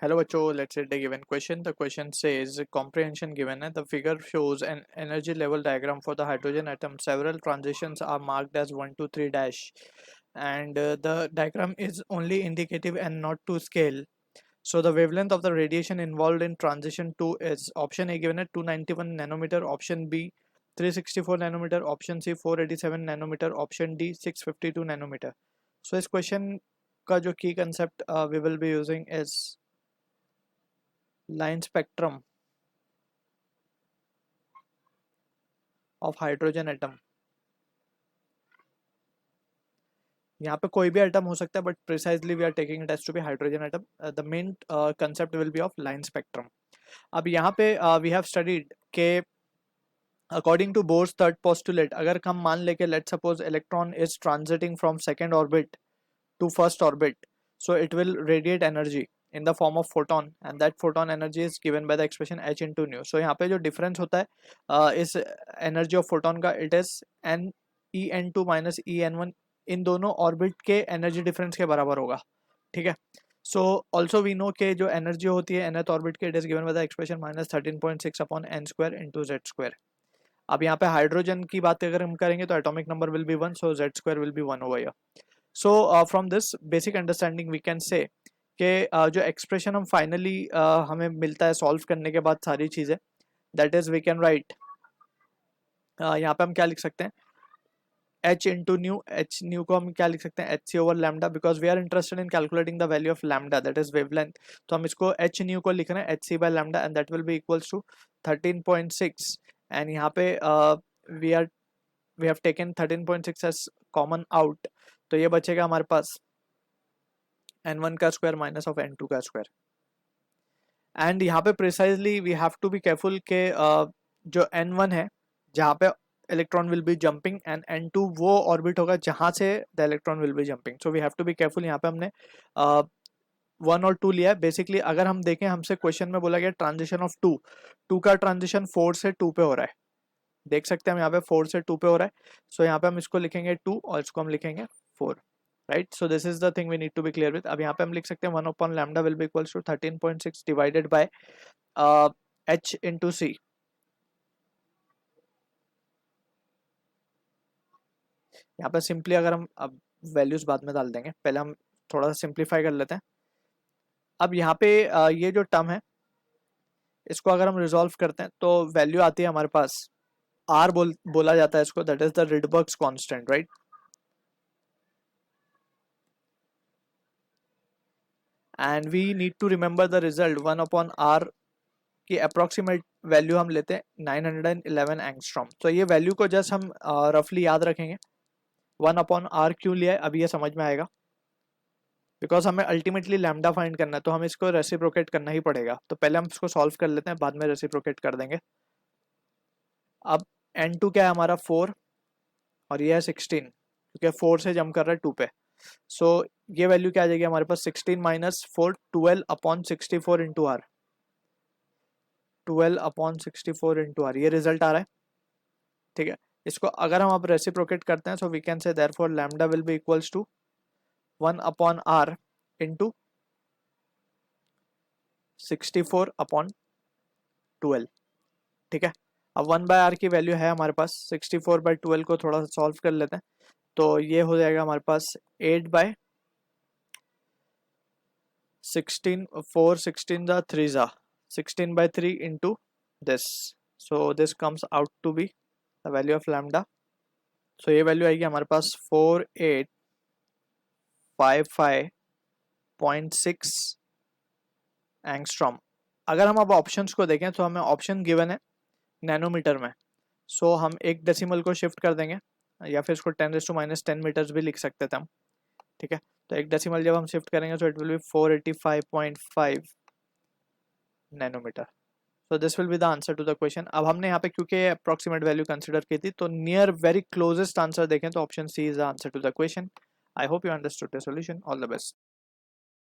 Hello बच्चों, let's read the given question. The question says comprehension given है. The figure shows an energy level diagram for the hydrogen atom. Several transitions are marked as 1 to 3 dash, and the diagram is only indicative and not to scale. So the wavelength of the radiation involved in transition 2 is option A given है 291 nanometer, option B 364 nanometer, option C 487 nanometer, option D 652 nanometer. So इस question का जो key concept we will be using is line spectrum of hydrogen atom. यहाँ पे कोई भी atom हो सकता है, but precisely we are taking it as to be hydrogen atom. The main concept will be of line spectrum. अब यहाँ पे वी हैव स्टडीड के according to Bohr's third postulate, अगर हम मान ले के let suppose electron is transitioning from second orbit to first orbit, so it will radiate energy in the form of photon, and that photon energy is given by the expression h into nu. So यहाँ पे जो difference होता है इस energy of photon का, it is n e n2 minus e n1. इन दोनों orbit के energy difference के बराबर होगा. ठीक है. सो ऑल्सो वी नो के जो एनर्जी होती है nth ऑर्बिट के, it is given by the expression -13.6 upon n square into Z square. अब यहाँ पे हाइड्रोजन की बात अगर हम करेंगे तो atomic number will be 1, so Z square will be 1 over here. So from this basic understanding we can say कि जो एक्सप्रेशन हम फाइनली हमें मिलता है सॉल्व करने के बाद सारी चीज़ें, that is we can write, यहाँ पे हम क्या लिख सकते हैं, h into nu. h nu को हम क्या लिख सकते हैं, H C over lambda, because we are interested in calculating the value of lambda, that is wavelength. तो हम इसको h न्यू को लिख रहे हैं H C by lambda, and that will be equals to 13.6. And यहाँ पे we have taken 13.6 as common out, तो ये बचेगा हमारे पास n1 का स्क्वायर माइनस ऑफ n2 का स्क्वायर. एंड यहाँ पे precisely we have to be careful के जो n1 है जहाँ पे electron will be jumping, and n2 वो ऑर्बिट होगा जहाँ से the electron will be jumping. So we have to be careful. यहाँ पे हमने 1 और 2 लिया है. बेसिकली अगर हम देखें, हमसे क्वेश्चन में बोला गया ट्रांजिशन ऑफ 2 का ट्रांजिशन 4 से 2 पे हो रहा है. देख सकते हैं हम यहाँ पे 4 से 2 पे हो रहा है. सो यहाँ पे हम इसको लिखेंगे 2 और इसको हम लिखेंगे 4. Right. So this is the thing we need to be clear with. अब यहाँ पे हम लिख सकते हैं 1 upon lambda will be equals to 13.6 divided by h into C. यहाँ पे सिंपली अगर हम अब वैल्यूज बाद में डाल देंगे, पहले हम थोड़ा सा सिंप्लीफाई कर लेते हैं. अब यहाँ पे ये जो टर्म है इसको अगर हम रिजॉल्व करते हैं तो वैल्यू आती है हमारे पास R बोला जाता है इसको, that is the Rydberg's constant. Right. And we need to remember the result 1 upon R की अप्रोक्सीमेट वैल्यू हम लेते हैं 911 एंगस्ट्रॉम. तो ये वैल्यू को जस्ट हम रफली याद रखेंगे. 1 अपॉन R क्यों लिया है अभी ये समझ में आएगा, बिकॉज हमें अल्टीमेटली लैम्डा फाइंड करना है, तो हमें इसको रेसिप्रोकेट करना ही पड़ेगा. तो पहले हम इसको सॉल्व कर लेते हैं, बाद में रेसिप्रोकेट कर देंगे. अब n2 क्या है हमारा 4 और ये है 16, क्योंकि 4 से जंप कर रहा है 2 पे. सो ये वैल्यू क्या आ जाएगी हमारे पास 16 minus 4, 12 upon 64 into R. 12 upon 64 into R, ये रिजल्ट आ रहा है. ठीक है. इसको अगर हम अब रेसिप्रोकेट करते हैं, so we can say therefore lambda will be equals to 1 upon R into 64 upon 12. ठीक है. अब 1 बाय आर की वैल्यू है हमारे पास 64 बाय 12 को थोड़ा सा सॉल्व कर लेते हैं, तो ये हो जाएगा हमारे पास 8 बाय 16, 4 16 जा 3 जा 16 by 3 into this. So this comes out to be the value of lambda. So ये वैल्यू आएगी हमारे पास 4855.6 एंगस्ट्रॉम. अगर हम अब ऑप्शंस को देखें तो हमें ऑप्शन गिवन है नैनोमीटर में, सो हम एक डेसिमल को शिफ्ट कर देंगे, या फिर इसको 10⁻⁻10 मीटर्स भी लिख सकते थे हम. ठीक है. तो एक डेसिमल जब हम शिफ्ट करेंगे तो it will be 485.5 nanometre. So this will be the answer to the question. अब हमने यहाँ पे क्योंकि approximate value consider की थी, तो near very closest answer देखें तो option C is the answer to the question. I hope you understood the solution. All the best.